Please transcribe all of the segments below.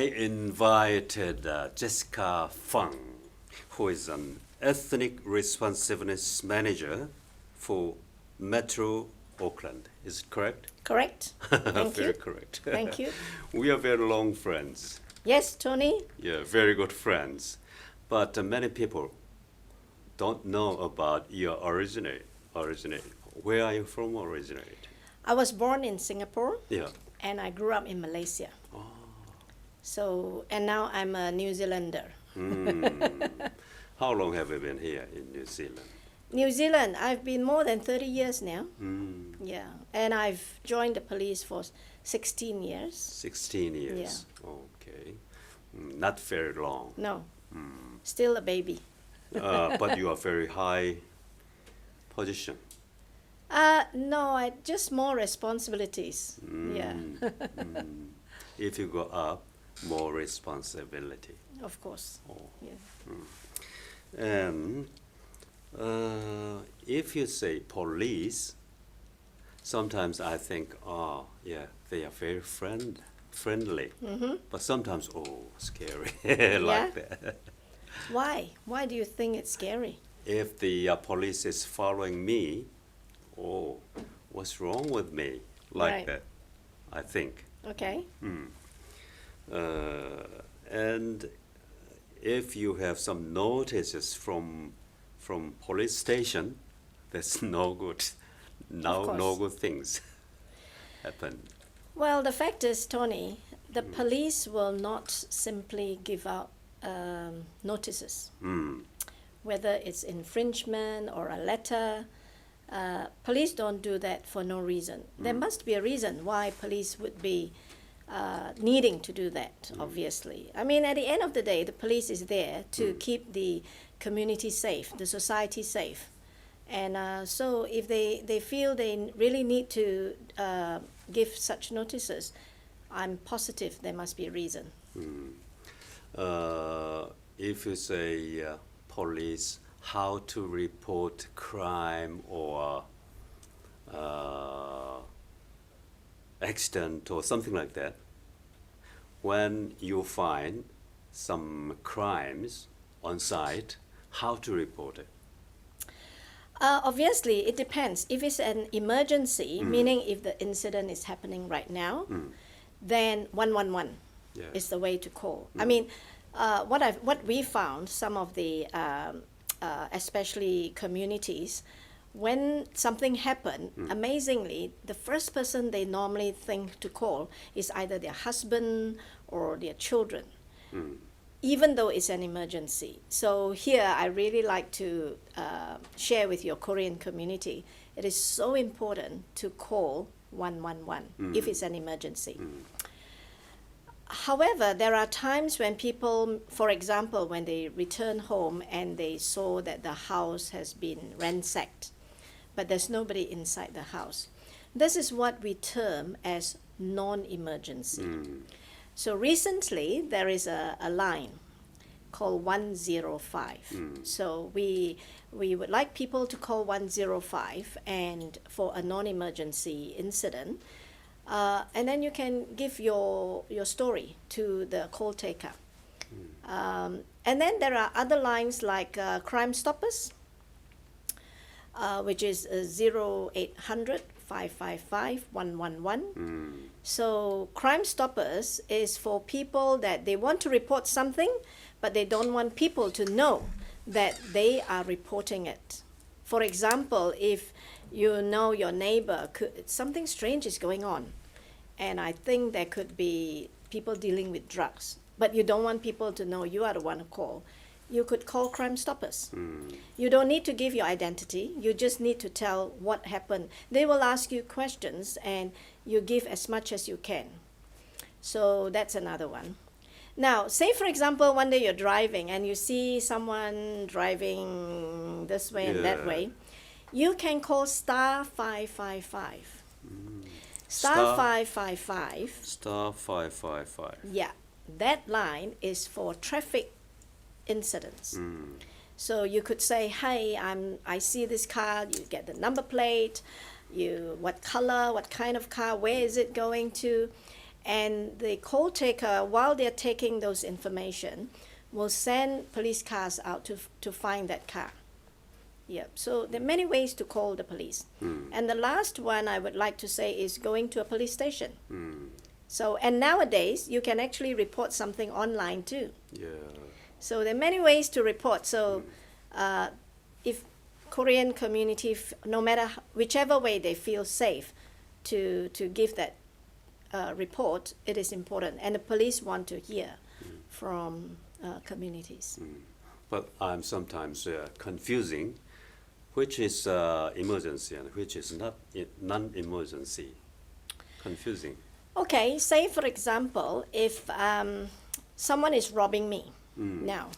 invited Jessica Fang, who is an ethnic responsiveness manager for Metro Auckland. Is it correct? Correct. Thank Very you. correct. Thank you. We are very long friends. Yes, Tony. Yeah, very good friends. But many people don't know about your originate. Where are you from originate? I was born in Singapore Yeah. and I grew up in Malaysia. Oh. So, and now I'm a New Zealander. How long have you been here in New Zealand? New Zealand, I've been more than 30 years now. Mm, Yeah. And I've joined the police for 16 years. 16 years. Okay. Not very long. No. Still a baby. But you are very high position. No, just more responsibilities. Yeah. If you go up, more responsibility. Of course. Oh. Yeah. And if you say police, sometimes I think, oh, yeah, they are very friendly. But sometimes, oh, scary, like that. Why? Why do you think it's scary? If the police is following me, oh, what's wrong with me? Like Right. that, I think. Okay. And if you have some notices from police station, that's no good. No course. good things happen. Well, the fact is, Tony, the police will not simply give out notices, whether it's infringement or a letter. Police don't do that for no reason. There must be a reason why police would be needing to do that, obviously. I mean, at the end of the day, the police is there to keep the community safe, the society safe. And so if they feel they really need to give such notices, I'm positive there must be a reason. If you say police, how to report crime or accident or something like that, when you find some crimes on site, how to report it? Obviously, it depends. If it's an emergency, meaning if the incident is happening right now, then 111 Yeah. is the way to call. I mean, what we found, some of the especially communities, when something happened, amazingly, the first person they normally think to call is either their husband or their children, even though it's an emergency. So here, I really like to share with your Korean community, it is so important to call 111 if it's an emergency. However, there are times when people, for example, when they return home and they saw that the house has been ransacked, but there's nobody inside the house. This is what we term as non-emergency. So recently, there is a line called 105. So we would like people to call 105 and for a non-emergency incident. And then you can give your story to the call taker. And then there are other lines like Crime Stoppers, which is 0800 555 111. So Crime Stoppers is for people that they want to report something, but they don't want people to know that they are reporting it. For example, if you know your neighbor, something strange is going on, and I think there could be people dealing with drugs, but you don't want people to know you are the one who call. You could call Crime Stoppers. You don't need to give your identity. You just need to tell what happened. They will ask you questions and you give as much as you can. So that's another one. Now, say for example, one day you're driving and you see someone driving this way and that way. You can call star 555. Star 555. Star 555. Yeah, that line is for traffic incidents. So you could say, "Hey, I see this car." You get the number plate, what color, what kind of car, where is it going to, And the call taker, while they're taking those information, will send police cars out to find that car. Yep. So there are many ways to call the police. And the last one I would like to say is going to a police station. So, and nowadays you can actually report something online too. Yeah. So there are many ways to report. So if Korean community, no matter whichever way they feel safe to give that report, it is important. And the police want to hear from communities. But I'm sometimes confusing which is emergency and which is not non-emergency. Confusing. Okay, say for example, if someone is robbing me now,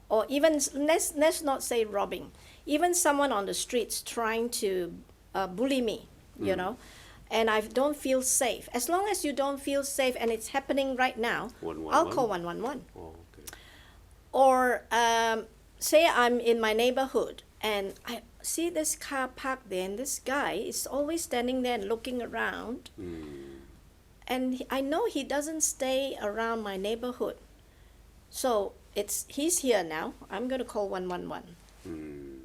or even let's not say robbing, even someone on the streets trying to bully me, you know, and I don't feel safe. As long as you don't feel safe and it's happening right now, 111? I'll call 111. Oh, okay. Or say I'm in my neighborhood and I see this car parked there and this guy is always standing there and looking around. And I know he doesn't stay around my neighborhood. So he's here now. I'm going to call 111.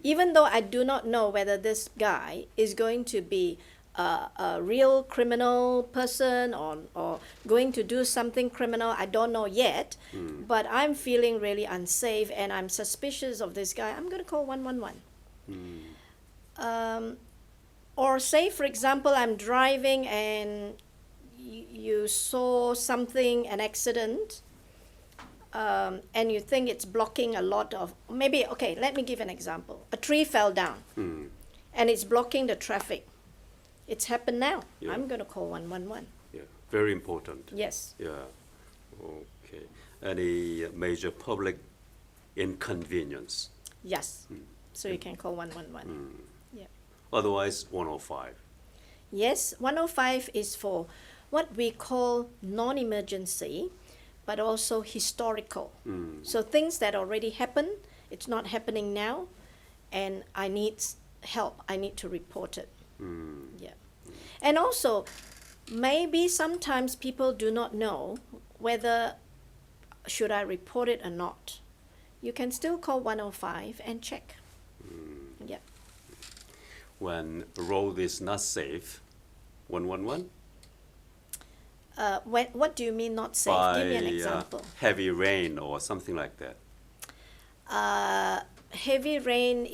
Even though I do not know whether this guy is going to be a real criminal person or going to do something criminal, I don't know yet. But I'm feeling really unsafe and I'm suspicious of this guy. I'm going to call 111. Or say, for example, I'm driving and you saw something, an accident, and you think it's blocking a lot of, maybe, okay, let me give an example. A tree fell down and it's blocking the traffic. It's happened now. Yeah. I'm going to call 111. Yeah, very important. Yes. Yeah, okay. Any major public inconvenience? Yes. So you can call 111. Yeah. Otherwise, 105. Yes, 105 is for what we call non-emergency, but also historical. So things that already happened, it's not happening now, and I need help. I need to report it. Yeah. And also, maybe sometimes people do not know whether should I report it or not. You can still call 105 and check. Yeah. When road is not safe, 111? What do you mean not safe? By Give me an example. heavy rain or something like that. Heavy rain,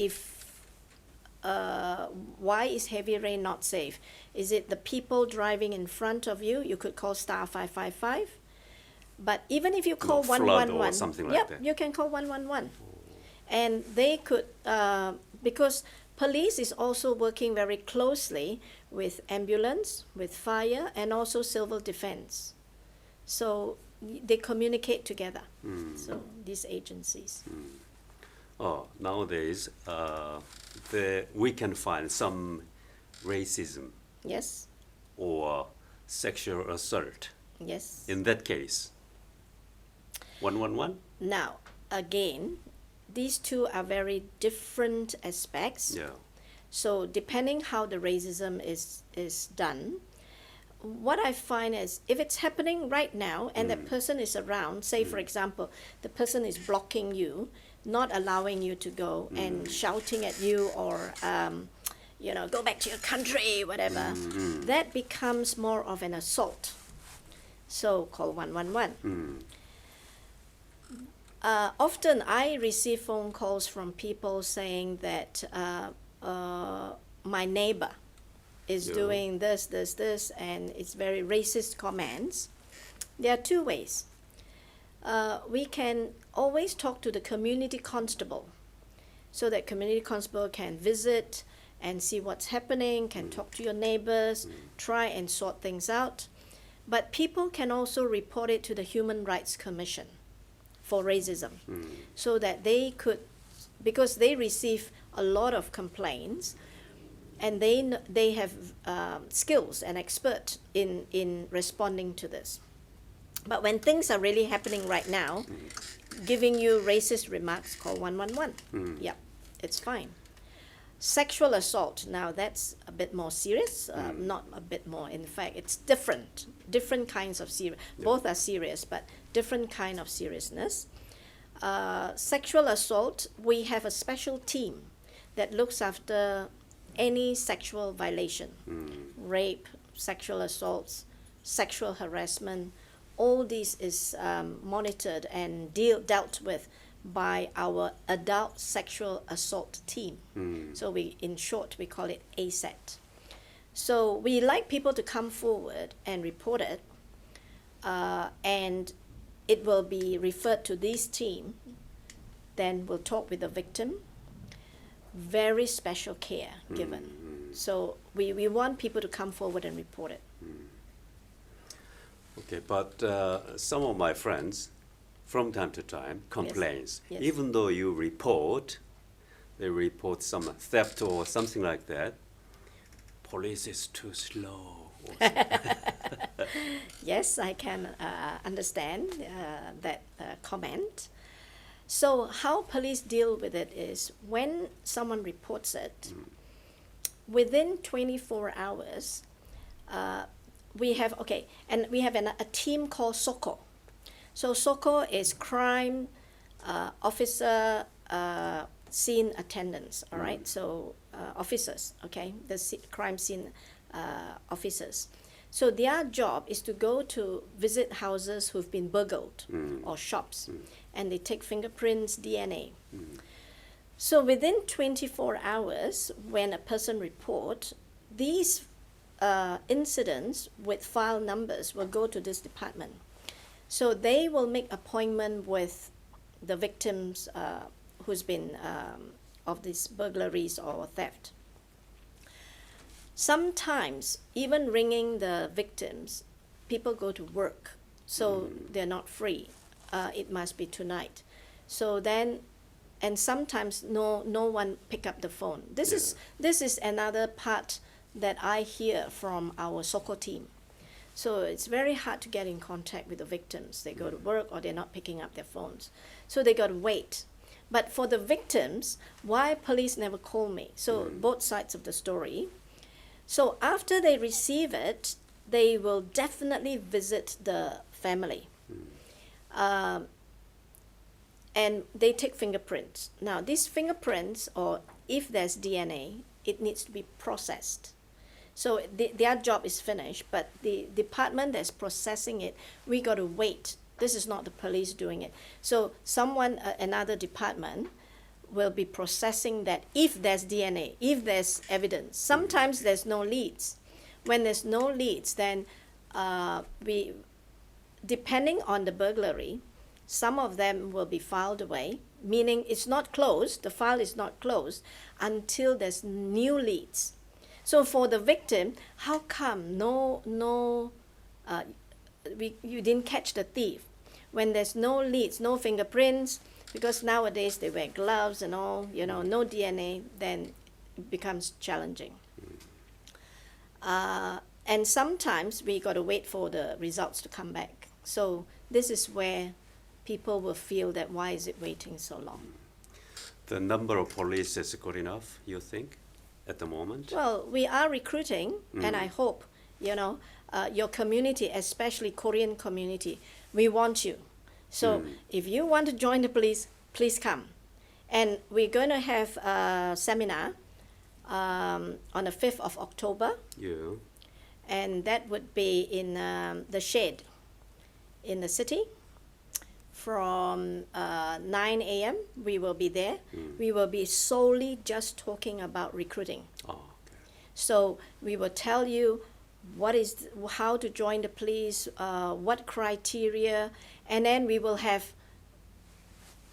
why is heavy rain not safe? Is it the people driving in front of you? You could call star 555. But even if you call flood 111, or something like that. you can call 111. And they could, because police is also working very closely with ambulance, with fire, and also civil defense. So they communicate together. So these agencies. Oh, nowadays, we can find some racism Yes, or sexual assault. yes. In that case, 111? Now, again, these two are very different aspects. Yeah. So depending how the racism is done, what I find is if it's happening right now and that person is around, say for example, the person is blocking you, not allowing you to go and shouting at you or go back to your country, whatever, that becomes more of an assault. So call 111. Often I receive phone calls from people saying that my neighbor is doing this, and it's very racist comments. There are two ways. We can always talk to the community constable so that community constable can visit and see what's happening, can talk to your neighbors, try and sort things out. But people can also report it to the Human Rights Commission for racism so that they could, because they receive a lot of complaints and they have skills and expert in responding to this. But when things are really happening right now, giving you racist remarks, call 111. Yep, it's fine. Sexual assault, now that's a bit more serious, not a bit more, in fact, it's different kinds of serious. Both are serious, but different kind of seriousness. Sexual assault, we have a special team that looks after any sexual violation, rape, sexual assaults, sexual harassment. All this is monitored and dealt with by our adult sexual assault team. So in short, we call it ASAT. So we like people to come forward and report it, and it will be referred to this team. Then we'll talk with the victim. Very special care given. So we want people to come forward and report it. Okay, but some of my friends, from time to time, complains. Yes. Even though you report, they report some theft or something like that, police is too slow. Or Yes, I can understand that comment. So how police deal with it is when someone reports it, within 24 hours, we have a team called SOCO. So SOCO is crime officer scene attendants, all right? So officers, okay, the crime scene officers. So their job is to go to visit houses who've been burgled or shops, and they take fingerprints, DNA. So within 24 hours, when a person reports, these incidents with file numbers will go to this department. So they will make appointment with the victims who's been of these burglaries or theft. Sometimes, even ringing the victims, people go to work, so they're not free. It must be tonight. So then, and sometimes no one pick up the phone. This is another part that I hear from our SOCO team. So it's very hard to get in contact with the victims. They go to work or they're not picking up their phones. So they got to wait. But for the victims, why police never call me? So both sides of the story. So after they receive it, they will definitely visit the family. And they take fingerprints. Now, these fingerprints, or if there's DNA, it needs to be processed. So their job is finished, but the department that's processing it, we got to wait. This is not the police doing it. So someone, another department, will be processing that if there's DNA, if there's evidence. Sometimes there's no leads. When there's no leads, then depending on the burglary, some of them will be filed away, meaning it's not closed, the file is not closed until there's new leads. So for the victim, how come you didn't catch the thief? When there's no leads, no fingerprints, because nowadays they wear gloves and all, no DNA, then it becomes challenging. And sometimes we got to wait for the results to come back. So this is where people will feel that why is it waiting so long? the number of police is good enough, you think, at the moment? Well, we are recruiting, and I hope, your community, especially Korean community, we want you. So if you want to join the police, please come. And we're going to have a seminar on the 5th of October. Yeah. And that would be in the Shade in the city. From 9 a.m. we will be there. We will be solely just talking about recruiting. Oh, okay. So we will tell you how to join the police, what criteria, and then we will have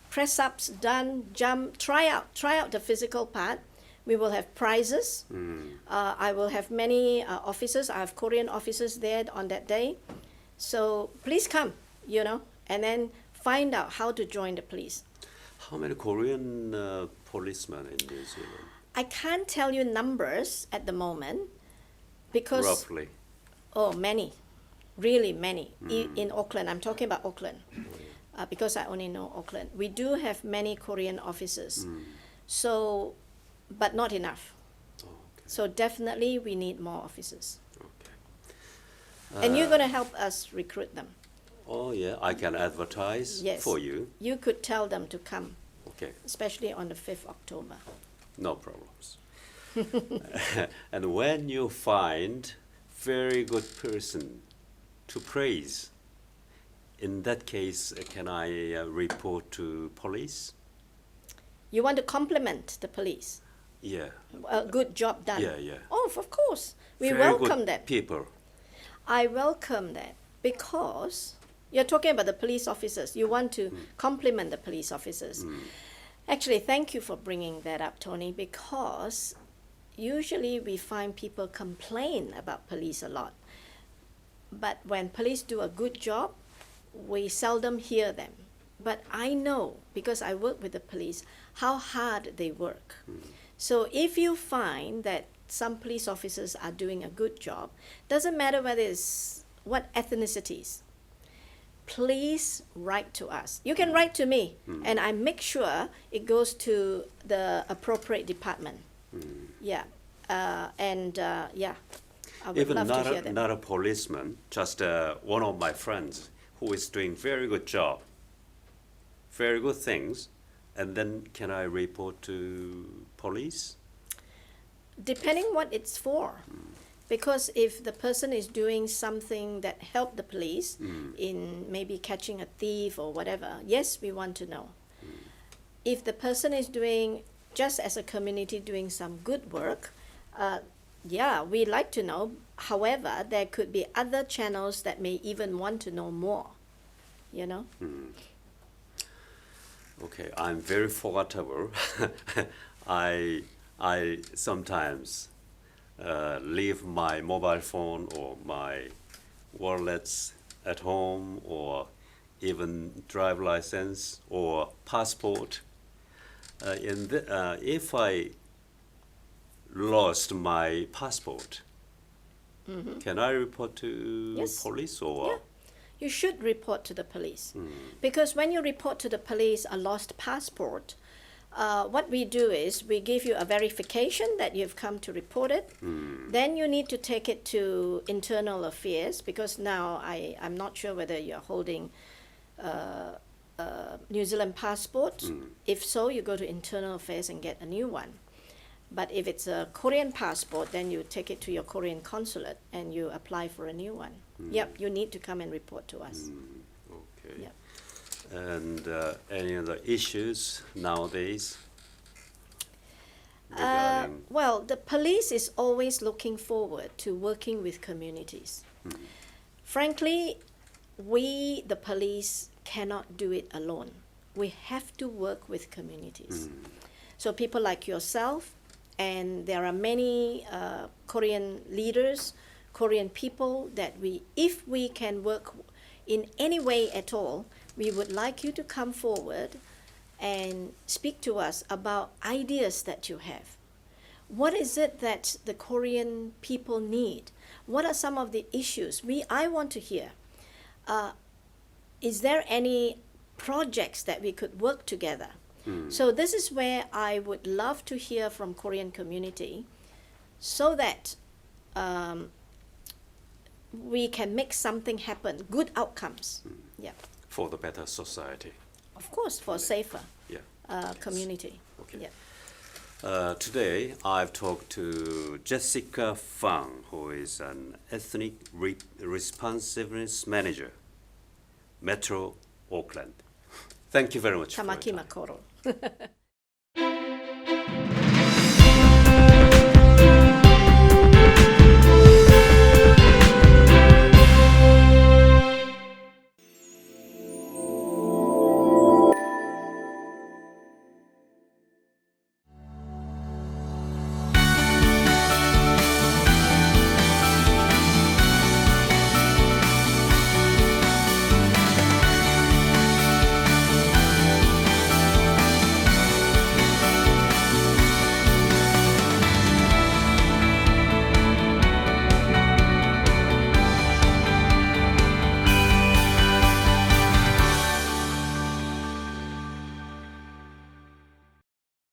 press ups done, jump, try out the physical part. We will have prizes. I will have many officers. I have Korean officers there on that day. So please come, and then find out how to join the police. How many Korean policemen in New Zealand? I can't tell you numbers at the moment because Roughly. Oh, many, really many. In Auckland, I'm talking about Auckland, because I only know Auckland. We do have many Korean officers. So but not enough. Oh, okay. So definitely we need more officers. Okay. And you're going to help us recruit them. Oh yeah, I can advertise Yes. for you. You could tell them to come, Okay, especially on the 5th October. no problems. And when you find very good person to praise, in that case, can I report to police? You want to compliment the police. Yeah. A good job done. Yeah, yeah. Oh, of course. We Very welcome good that. people. I welcome that because you're talking about the police officers. You want to compliment the police officers. Actually, thank you for bringing that up, Tony, because usually we find people complain about police a lot. But when police do a good job, we seldom hear them. But I know, because I work with the police, how hard they work. So if you find that some police officers are doing a good job, doesn't matter whether it's what ethnicities, please write to us. You can write to me, and I make sure it goes to the appropriate department. Yeah, yeah, I would Even love to hear them. not a policeman, just one of my friends who is doing very good job, very good things, and then can I report to police? Depending what it's for. Because if the person is doing something that helped the police in maybe catching a thief or whatever, yes, we want to know. If the person is doing, just as a community, doing some good work, yeah, we like to know. However, there could be other channels that may even want to know more, you know? Okay, I'm very forgettable. I sometimes leave my mobile phone or my wallets at home, or even driver license or passport. If I lost my passport, can I report to Yes. police or? Yeah. You should report to the police. Because when you report to the police a lost passport, what we do is we give you a verification that you've come to report it. Then you need to take it to internal affairs, because now I'm not sure whether you're holding a New Zealand passport. If so, you go to internal affairs and get a new one. But if it's a Korean passport, then you take it to your Korean consulate and you apply for a new one. Yep, you need to come and report to us. Okay. Yep. And any other issues nowadays regarding? Well, the police is always looking forward to working with communities. Frankly, we, the police, cannot do it alone. We have to work with communities. So people like yourself, and there are many Korean leaders, Korean people that if we can work in any way at all, we would like you to come forward and speak to us about ideas that you have. What is it that the Korean people need? What are some of the issues? I want to hear. Is there any projects that we could work together? So this is where I would love to hear from Korean community, so that we can make something happen, good outcomes. Yeah. For the better society. Of course, for safer Yeah. community. Okay. Yeah. Today, I've talked to Jessica Fang, who is an ethnic responsiveness manager, Metro Auckland. Thank you very much. for your Tamaki time. Makoro.